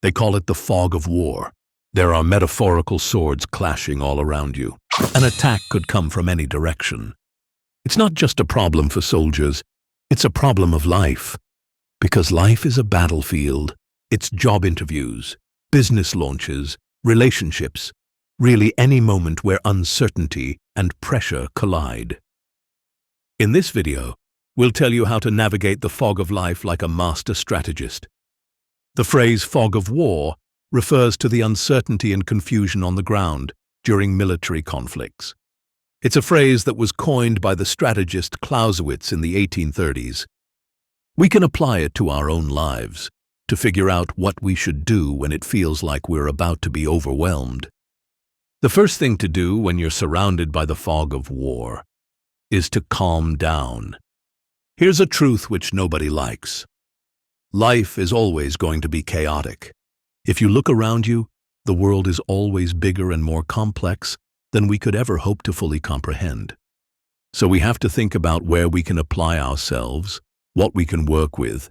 They call it the fog of war. There are metaphorical swords clashing all around you. An attack could come from any direction. It's not just a problem for soldiers, it's a problem of life. Because life is a battlefield. It's job interviews, business launches, relationships, really any moment where uncertainty and pressure collide. In this video, we'll tell you how to navigate the fog of life like a master strategist. The phrase fog of war refers to the uncertainty and confusion on the ground during military conflicts. It's a phrase that was coined by the strategist Clausewitz in the 1830s. We can apply it to our own lives to figure out what we should do when it feels like we're about to be overwhelmed. The first thing to do when you're surrounded by the fog of war is to calm down. Here's a truth which nobody likes. Life is always going to be chaotic. If you look around you, the world is always bigger and more complex than we could ever hope to fully comprehend. So we have to think about where we can apply ourselves, what we can work with,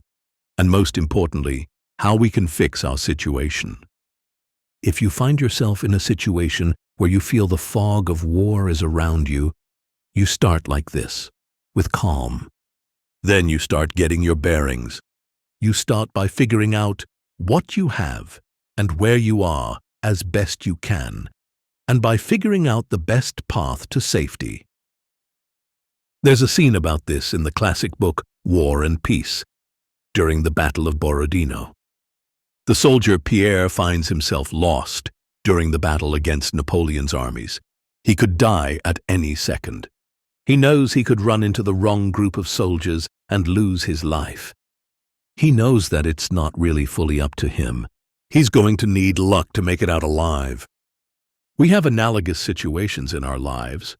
and most importantly, how we can fix our situation. If you find yourself in a situation where you feel the fog of war is around you, you start like this, with calm. Then you start getting your bearings. You start by figuring out what you have and where you are as best you can, and by figuring out the best path to safety. There's a scene about this in the classic book War and Peace, during the Battle of Borodino. The soldier Pierre finds himself lost during the battle against Napoleon's armies. He could die at any second. He knows he could run into the wrong group of soldiers and lose his life. He knows that it's not really fully up to him. He's going to need luck to make it out alive. We have analogous situations in our lives.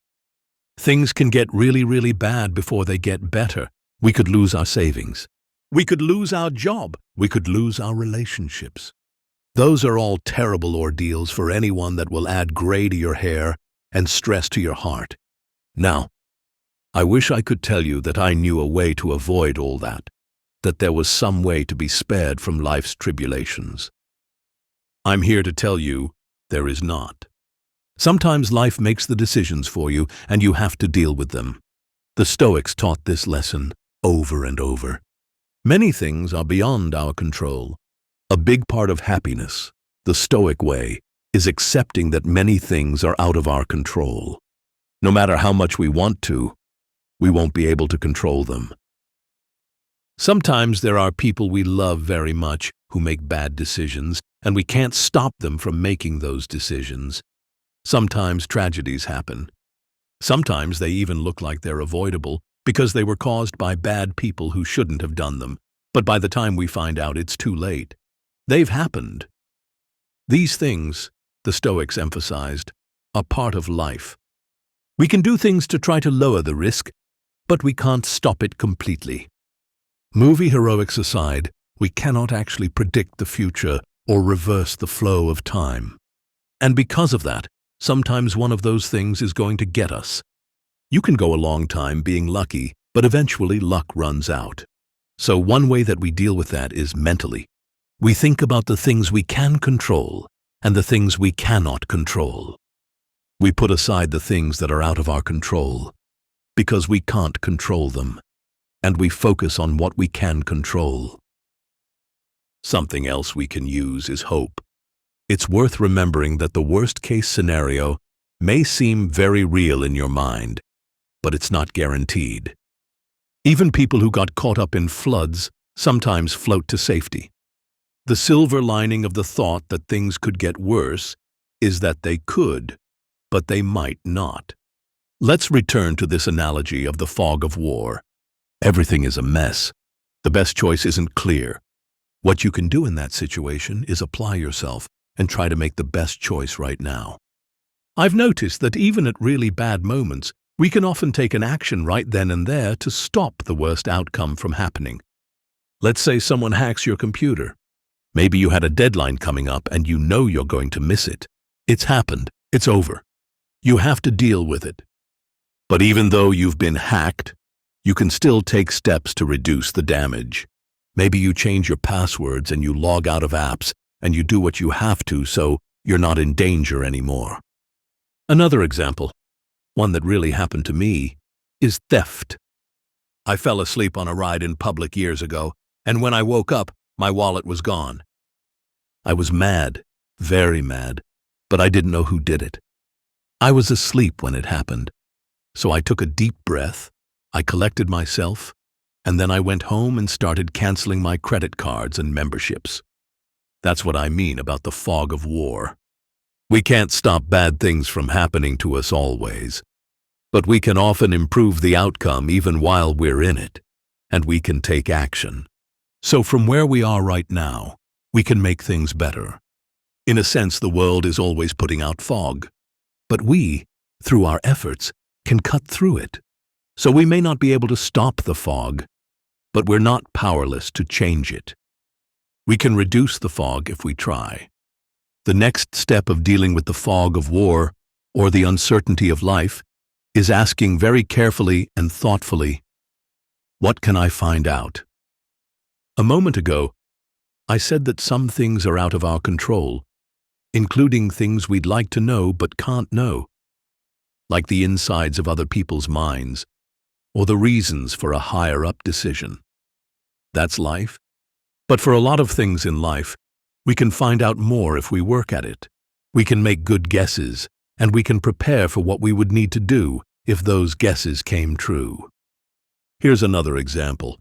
Things can get really bad before they get better. We could lose our savings. We could lose our job. We could lose our relationships. Those are all terrible ordeals for anyone that will add gray to your hair and stress to your heart. Now, I wish I could tell you that I knew a way to avoid all that there was some way to be spared from life's tribulations. I'm here to tell you there is not. Sometimes life makes the decisions for you, and you have to deal with them. The Stoics taught this lesson over and over. Many things are beyond our control. A big part of happiness, the Stoic way, is accepting that many things are out of our control. No matter how much we want to, we won't be able to control them. Sometimes there are people we love very much who make bad decisions, and we can't stop them from making those decisions. Sometimes tragedies happen. Sometimes they even look like they're avoidable because they were caused by bad people who shouldn't have done them. But by the time we find out, it's too late. They've happened. These things, the Stoics emphasized, are part of life. We can do things to try to lower the risk, but we can't stop it completely. Movie heroics aside, we cannot actually predict the future or reverse the flow of time. And because of that, sometimes one of those things is going to get us. You can go a long time being lucky, but eventually luck runs out. So one way that we deal with that is mentally. We think about the things we can control and the things we cannot control. We put aside the things that are out of our control because we can't control them, and we focus on what we can control. Something else we can use is hope. It's worth remembering that the worst-case scenario may seem very real in your mind, but it's not guaranteed. Even people who got caught up in floods sometimes float to safety. The silver lining of the thought that things could get worse is that they could, but they might not. Let's return to this analogy of the fog of war. Everything is a mess. The best choice isn't clear. What you can do in that situation is apply yourself and try to make the best choice right now. I've noticed that even at really bad moments, we can often take an action right then and there to stop the worst outcome from happening. Let's say someone hacks your computer. Maybe you had a deadline coming up and you know you're going to miss it. It's happened. It's over. You have to deal with it. But even though you've been hacked, you can still take steps to reduce the damage. Maybe you change your passwords and you log out of apps and you do what you have to so you're not in danger anymore. Another example, one that really happened to me, is theft. I fell asleep on a ride in public years ago, and when I woke up, my wallet was gone. I was mad, very mad, but I didn't know who did it. I was asleep when it happened, so I took a deep breath, I collected myself, and then I went home and started canceling my credit cards and memberships. That's what I mean about the fog of war. We can't stop bad things from happening to us always, but we can often improve the outcome even while we're in it, and we can take action. So from where we are right now, we can make things better. In a sense, the world is always putting out fog, but we, through our efforts, can cut through it. So we may not be able to stop the fog, but we're not powerless to change it. We can reduce the fog if we try. The next step of dealing with the fog of war or the uncertainty of life is asking very carefully and thoughtfully, what can I find out? A moment ago, I said that some things are out of our control, including things we'd like to know but can't know, like the insides of other people's minds or the reasons for a higher-up decision. That's life. But for a lot of things in life, we can find out more if we work at it. We can make good guesses, and we can prepare for what we would need to do if those guesses came true. Here's another example.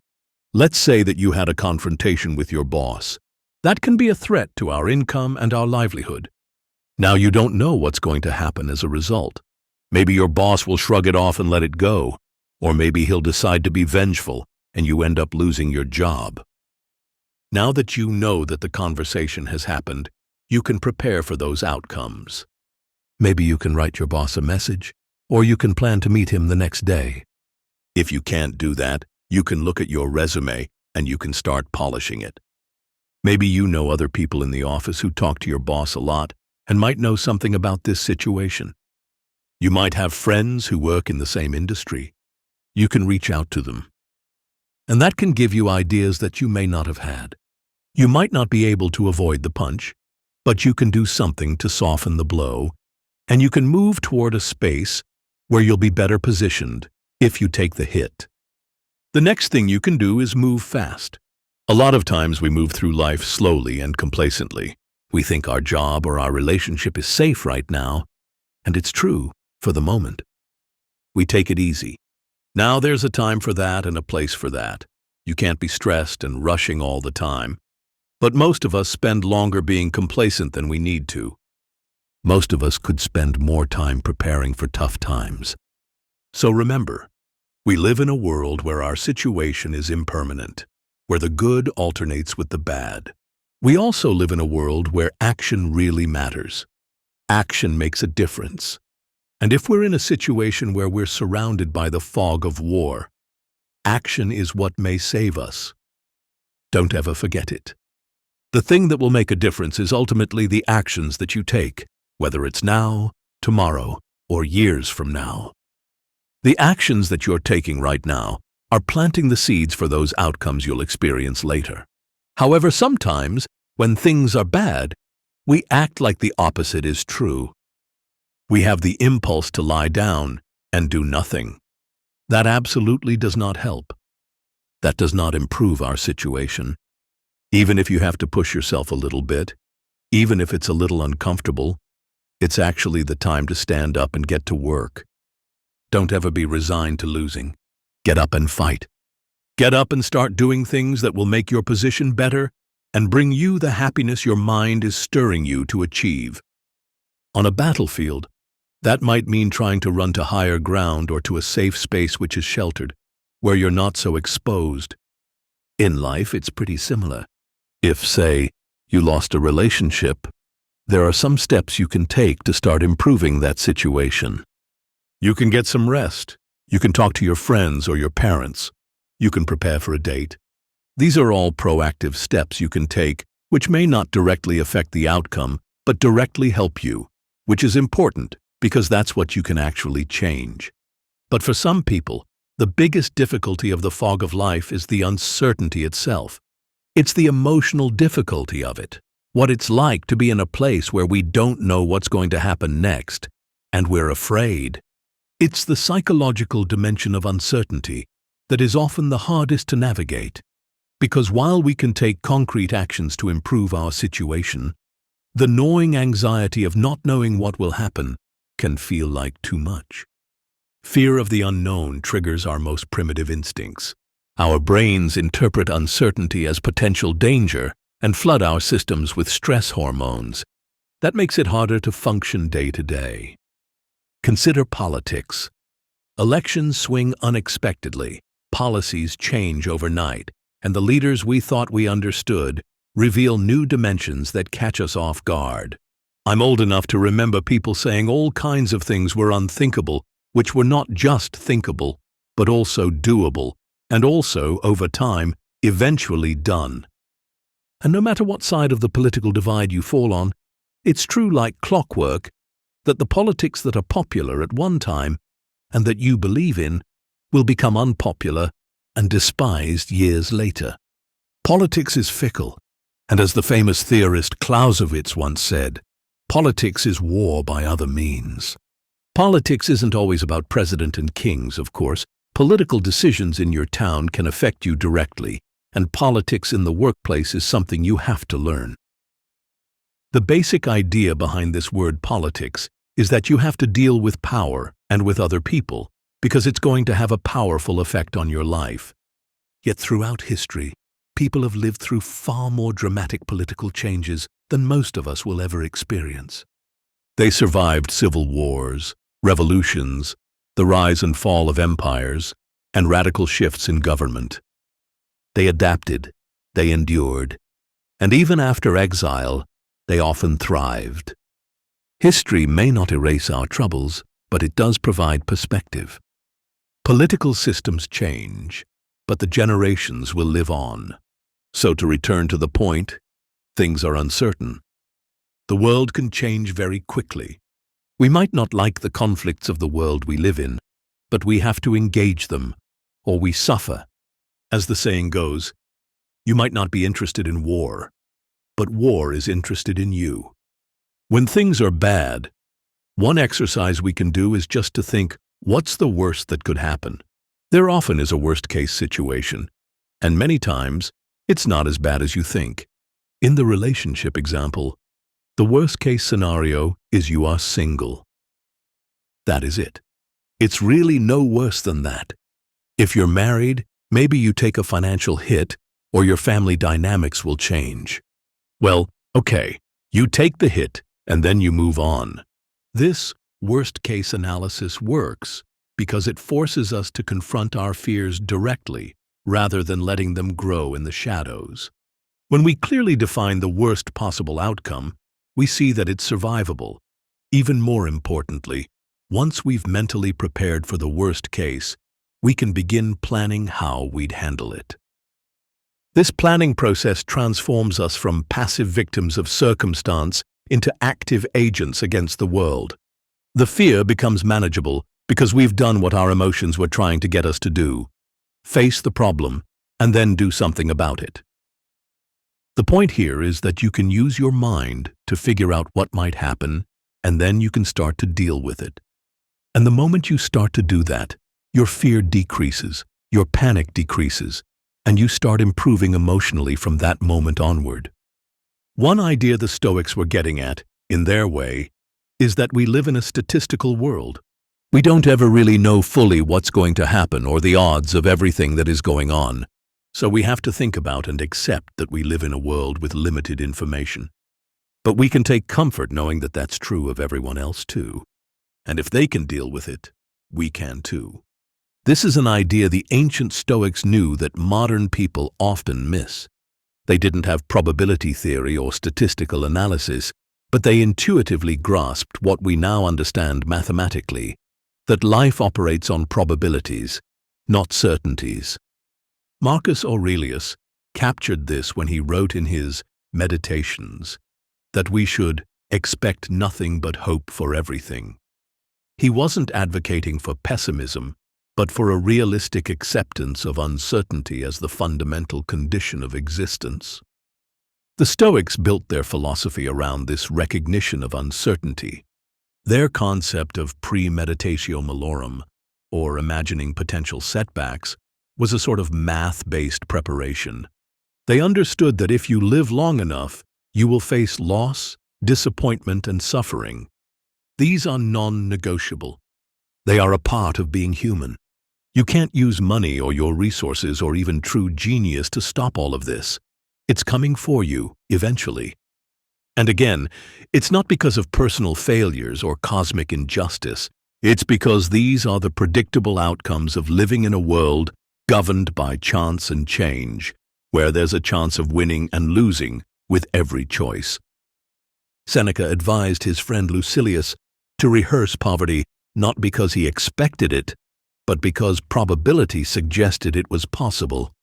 Let's say that you had a confrontation with your boss. That can be a threat to our income and our livelihood. Now you don't know what's going to happen as a result. Maybe your boss will shrug it off and let it go, or maybe he'll decide to be vengeful and you end up losing your job. Now that you know that the conversation has happened, you can prepare for those outcomes. Maybe you can write your boss a message, or you can plan to meet him the next day. If you can't do that, you can look at your resume and you can start polishing it. Maybe you know other people in the office who talk to your boss a lot and might know something about this situation. You might have friends who work in the same industry. You can reach out to them. And that can give you ideas that you may not have had. You might not be able to avoid the punch, but you can do something to soften the blow, and you can move toward a space where you'll be better positioned if you take the hit. The next thing you can do is move fast. A lot of times we move through life slowly and complacently. We think our job or our relationship is safe right now, and it's true for the moment. We take it easy. Now there's a time for that and a place for that. You can't be stressed and rushing all the time. But most of us spend longer being complacent than we need to. Most of us could spend more time preparing for tough times. So remember, we live in a world where our situation is impermanent, where the good alternates with the bad. We also live in a world where action really matters. Action makes a difference. And if we're in a situation where we're surrounded by the fog of war, action is what may save us. Don't ever forget it. The thing that will make a difference is ultimately the actions that you take, whether it's now, tomorrow, or years from now. The actions that you're taking right now are planting the seeds for those outcomes you'll experience later. However, sometimes, when things are bad, we act like the opposite is true. We have the impulse to lie down and do nothing. That absolutely does not help. That does not improve our situation. Even if you have to push yourself a little bit, even if it's a little uncomfortable, it's actually the time to stand up and get to work. Don't ever be resigned to losing. Get up and fight. Get up and start doing things that will make your position better and bring you the happiness your mind is stirring you to achieve. On a battlefield, that might mean trying to run to higher ground or to a safe space which is sheltered, where you're not so exposed. In life, it's pretty similar. If, say, you lost a relationship, there are some steps you can take to start improving that situation. You can get some rest. You can talk to your friends or your parents. You can prepare for a date. These are all proactive steps you can take, which may not directly affect the outcome, but directly help you, which is important because that's what you can actually change. But for some people, the biggest difficulty of the fog of life is the uncertainty itself. It's the emotional difficulty of it. what it's like to be in a place where we don't know what's going to happen next, and we're afraid. It's the psychological dimension of uncertainty that is often the hardest to navigate, because while we can take concrete actions to improve our situation, the gnawing anxiety of not knowing what will happen can feel like too much. Fear of the unknown triggers our most primitive instincts. Our brains interpret uncertainty as potential danger and flood our systems with stress hormones. That makes it harder to function day to day. Consider politics. Elections swing unexpectedly, policies change overnight, and the leaders we thought we understood reveal new dimensions that catch us off guard. I'm old enough to remember people saying all kinds of things were unthinkable, which were not just thinkable, but also doable, and also, over time, eventually done. And no matter what side of the political divide you fall on, it's true like clockwork that the politics that are popular at one time and that you believe in will become unpopular and despised years later. Politics is fickle, and as the famous theorist Clausewitz once said, politics is war by other means. Politics isn't always about president and kings, of course. Political decisions in your town can affect you directly, and politics in the workplace is something you have to learn. The basic idea behind this word politics is that you have to deal with power and with other people, because it's going to have a powerful effect on your life. Yet throughout history, people have lived through far more dramatic political changes than most of us will ever experience. They survived civil wars, revolutions, the rise and fall of empires, and radical shifts in government. They adapted, they endured, and even after exile, they often thrived. History may not erase our troubles, but it does provide perspective. Political systems change, but the generations will live on. So to return to the point, things are uncertain. The world can change very quickly. We might not like the conflicts of the world we live in, but we have to engage them, or we suffer. As the saying goes, you might not be interested in war, but war is interested in you. When things are bad, one exercise we can do is just to think, what's the worst that could happen? There often is a worst-case situation, and many times, it's not as bad as you think. In the relationship example, the worst-case scenario is you are single. That is it. It's really no worse than that. If you're married, maybe you take a financial hit, or your family dynamics will change. Well, okay, you take the hit, and then you move on. This worst-case analysis works because it forces us to confront our fears directly rather than letting them grow in the shadows. When we clearly define the worst possible outcome, we see that it's survivable. Even more importantly, once we've mentally prepared for the worst case, we can begin planning how we'd handle it. This planning process transforms us from passive victims of circumstance into active agents against the world. The fear becomes manageable because we've done what our emotions were trying to get us to do: face the problem and then do something about it. The point here is that you can use your mind to figure out what might happen, and then you can start to deal with it. And the moment you start to do that, your fear decreases, your panic decreases, and you start improving emotionally from that moment onward. One idea the Stoics were getting at, in their way, is that we live in a statistical world. We don't ever really know fully what's going to happen or the odds of everything that is going on. So we have to think about and accept that we live in a world with limited information. But we can take comfort knowing that that's true of everyone else too. And if they can deal with it, we can too. This is an idea the ancient Stoics knew that modern people often miss. They didn't have probability theory or statistical analysis, but they intuitively grasped what we now understand mathematically, that life operates on probabilities, not certainties. Marcus Aurelius captured this when he wrote in his Meditations that we should expect nothing but hope for everything. He wasn't advocating for pessimism, but for a realistic acceptance of uncertainty as the fundamental condition of existence. The Stoics built their philosophy around this recognition of uncertainty. Their concept of premeditatio malorum, or imagining potential setbacks, was a sort of math-based preparation. They understood that if you live long enough, you will face loss, disappointment, and suffering. These are non-negotiable. They are a part of being human. You can't use money or your resources or even true genius to stop all of this. It's coming for you, eventually. And again, it's not because of personal failures or cosmic injustice. It's because these are the predictable outcomes of living in a world governed by chance and change, where there's a chance of winning and losing with every choice. Seneca advised his friend Lucilius to rehearse poverty not because he expected it, but because probability suggested it was possible.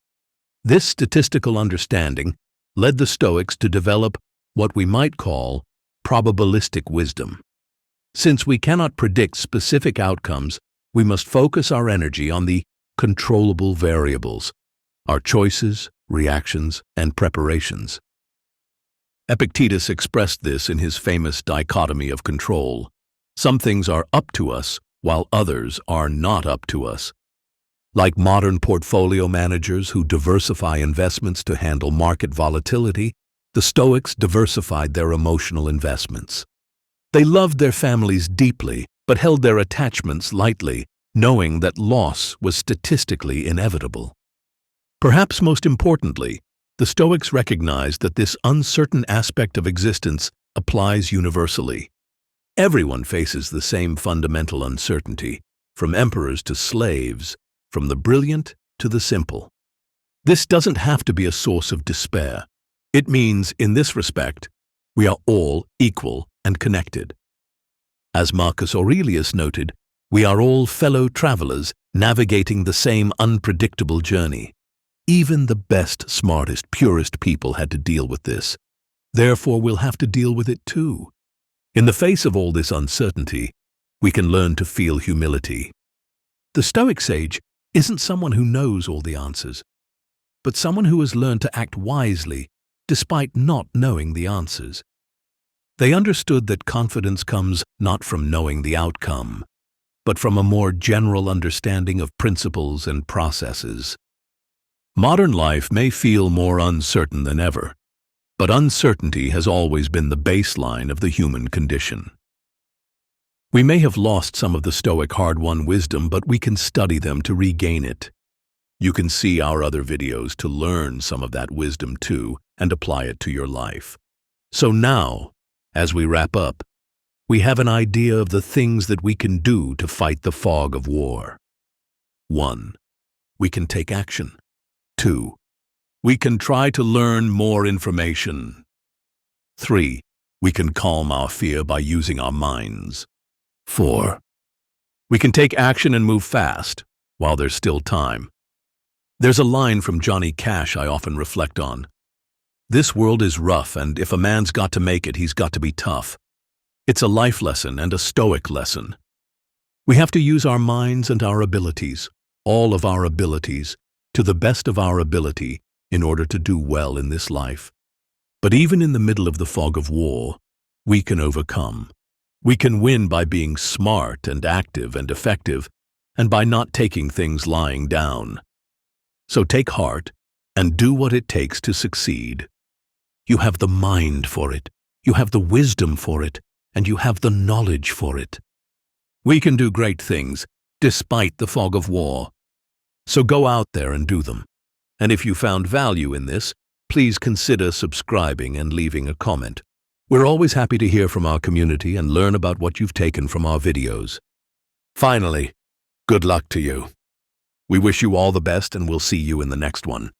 This statistical understanding led the Stoics to develop what we might call probabilistic wisdom. Since we cannot predict specific outcomes, we must focus our energy on the controllable variables, our choices, reactions, and preparations. Epictetus expressed this in his famous dichotomy of control. Some things are up to us, while others are not up to us. Like modern portfolio managers who diversify investments to handle market volatility, the Stoics diversified their emotional investments. They loved their families deeply, but held their attachments lightly, knowing that loss was statistically inevitable. Perhaps most importantly, the Stoics recognized that this uncertain aspect of existence applies universally. Everyone faces the same fundamental uncertainty, from emperors to slaves, from the brilliant to the simple. This doesn't have to be a source of despair. It means, in this respect, we are all equal and connected. As Marcus Aurelius noted, we are all fellow travelers navigating the same unpredictable journey. Even the best, smartest, purest people had to deal with this. Therefore, we'll have to deal with it too. In the face of all this uncertainty, we can learn to feel humility. The Stoic sage isn't someone who knows all the answers, but someone who has learned to act wisely despite not knowing the answers. They understood that confidence comes not from knowing the outcome, but from a more general understanding of principles and processes. Modern life may feel more uncertain than ever, but uncertainty has always been the baseline of the human condition. We may have lost some of the Stoic hard-won wisdom, but we can study them to regain it. You can see our other videos to learn some of that wisdom too and apply it to your life. So now, as we wrap up, we have an idea of the things that we can do to fight the fog of war. 1. We can take action. 2. We can try to learn more information. 3. We can calm our fear by using our minds. 4. We can take action and move fast, while there's still time. There's a line from Johnny Cash I often reflect on. This world is rough, and if a man's got to make it, he's got to be tough. It's a life lesson and a Stoic lesson. We have to use our minds and our abilities, all of our abilities, to the best of our ability in order to do well in this life. But even in the middle of the fog of war, we can overcome. We can win by being smart and active and effective, and by not taking things lying down. So take heart and do what it takes to succeed. You have the mind for it, you have the wisdom for it, and you have the knowledge for it. We can do great things despite the fog of war. So go out there and do them. And if you found value in this, please consider subscribing and leaving a comment. We're always happy to hear from our community and learn about what you've taken from our videos. Finally, good luck to you. We wish you all the best, and we'll see you in the next one.